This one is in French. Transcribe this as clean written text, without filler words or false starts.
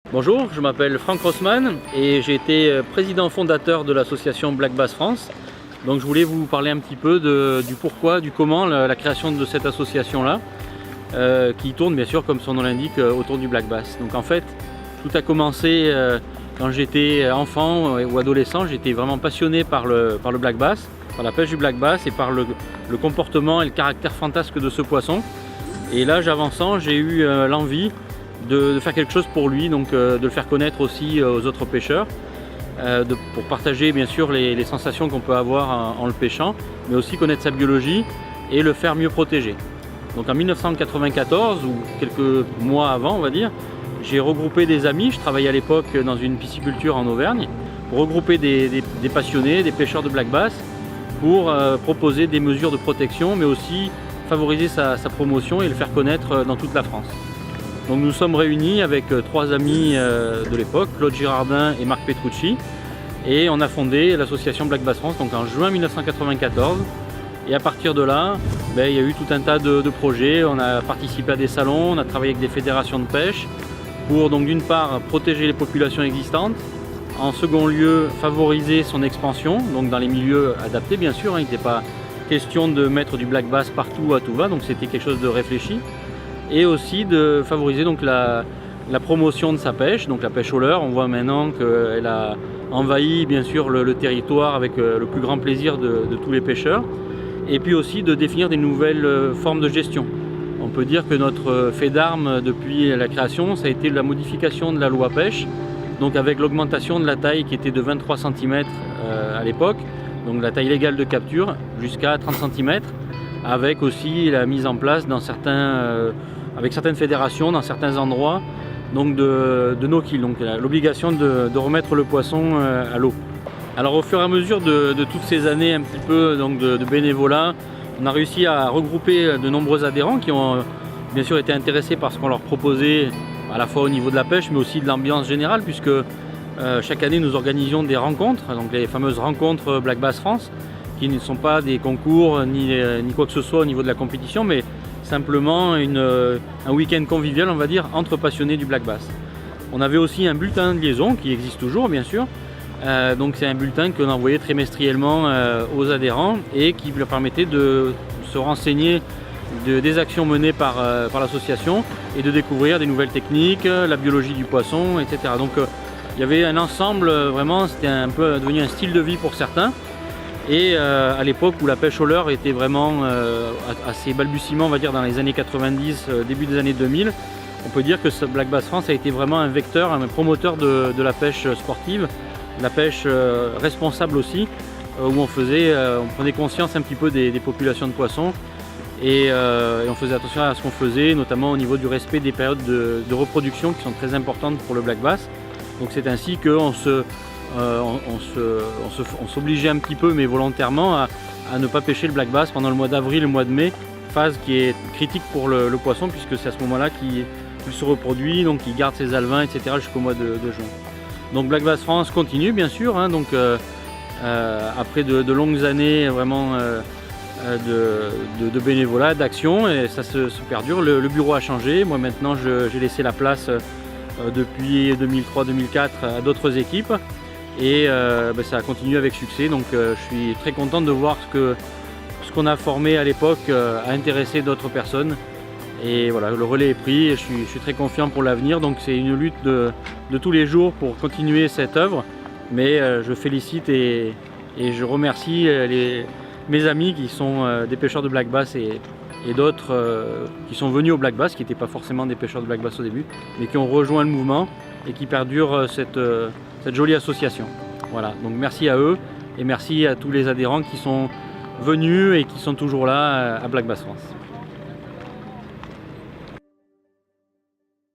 Bonjour, je m'appelle Franck Rossmann et j'ai été président fondateur de l'association Black Bass France. Donc je voulais vous parler un petit peu du pourquoi, du comment, la création de cette association-là, qui tourne bien sûr, comme son nom l'indique, autour du Black Bass. Donc en fait, tout a commencé quand j'étais enfant ou adolescent. J'étais vraiment passionné par le Black Bass, par la pêche du Black Bass et par le comportement et le caractère fantasque de ce poisson. Et l'âge avançant, j'ai eu l'envie de faire quelque chose pour lui, donc de le faire connaître aussi aux autres pêcheurs, pour partager bien sûr les sensations qu'on peut avoir en le pêchant, mais aussi connaître sa biologie et le faire mieux protéger. Donc en 1994, ou quelques mois avant on va dire, j'ai regroupé des amis. Je travaillais à l'époque dans une pisciculture en Auvergne, pour regrouper des passionnés, des pêcheurs de black bass, pour proposer des mesures de protection, mais aussi favoriser sa promotion et le faire connaître dans toute la France. Donc nous sommes réunis avec trois amis de l'époque, Claude Girardin et Marc Petrucci, et on a fondé l'association Black Bass France donc en juin 1994. Et à partir de là, il y a eu tout un tas de projets. On a participé à des salons, on a travaillé avec des fédérations de pêche pour donc d'une part protéger les populations existantes, en second lieu favoriser son expansion, donc dans les milieux adaptés bien sûr, il n'était pas question de mettre du black bass partout à tout va, donc c'était quelque chose de réfléchi. Et aussi de favoriser donc la promotion de sa pêche, donc la pêche au leurre. On voit maintenant qu'elle a envahi bien sûr le territoire avec le plus grand plaisir de tous les pêcheurs. Et puis aussi de définir des nouvelles formes de gestion. On peut dire que notre fait d'armes depuis la création, ça a été la modification de la loi pêche, donc avec l'augmentation de la taille qui était de 23 cm à l'époque, donc la taille légale de capture, jusqu'à 30 cm, avec aussi la mise en place avec certaines fédérations, dans certains endroits, donc de no-kill, donc l'obligation de remettre le poisson à l'eau. Alors au fur et à mesure de toutes ces années un petit peu donc de bénévolat, on a réussi à regrouper de nombreux adhérents qui ont bien sûr été intéressés par ce qu'on leur proposait, à la fois au niveau de la pêche, mais aussi de l'ambiance générale, puisque chaque année nous organisions des rencontres, donc les fameuses rencontres Black Bass France, qui ne sont pas des concours ni quoi que ce soit au niveau de la compétition, mais simplement un week-end convivial, on va dire, entre passionnés du black bass. On avait aussi un bulletin de liaison qui existe toujours bien sûr, donc c'est un bulletin qu'on envoyait trimestriellement aux adhérents et qui leur permettait de se renseigner des actions menées par l'association et de découvrir des nouvelles techniques, la biologie du poisson, etc. Donc il y avait un ensemble, vraiment c'était un peu devenu un style de vie pour certains. Et à l'époque où la pêche au leurre était vraiment à ses balbutiements, on va dire dans les années 90, début des années 2000, on peut dire que ce Black Bass France a été vraiment un vecteur, un promoteur de la pêche sportive, la pêche responsable aussi, où on prenait conscience un petit peu des populations de poissons et on faisait attention à ce qu'on faisait, notamment au niveau du respect des périodes de reproduction qui sont très importantes pour le Black Bass. Donc c'est ainsi qu'on on s'obligeait un petit peu, mais volontairement, à ne pas pêcher le black bass pendant le mois d'avril et le mois de mai, phase qui est critique pour le poisson, puisque c'est à ce moment-là qu'il se reproduit, donc il garde ses alevins, etc. jusqu'au mois de juin. Donc Black Bass France continue bien sûr, hein, donc après de longues années vraiment de bénévolat, d'action, et ça se perdure. Le bureau a changé, moi maintenant j'ai laissé la place depuis 2003-2004 à d'autres équipes. Et ça a continué avec succès, donc je suis très content de voir ce qu'on a formé à l'époque a intéressé d'autres personnes. Et voilà, le relais est pris et je suis très confiant pour l'avenir. Donc c'est une lutte de tous les jours pour continuer cette œuvre. Mais je félicite et je remercie mes amis qui sont des pêcheurs de black bass et d'autres qui sont venus au black bass, qui n'étaient pas forcément des pêcheurs de black bass au début, mais qui ont rejoint le mouvement et qui perdurent cette jolie association. Voilà, donc merci à eux et merci à tous les adhérents qui sont venus et qui sont toujours là à Black Bass France.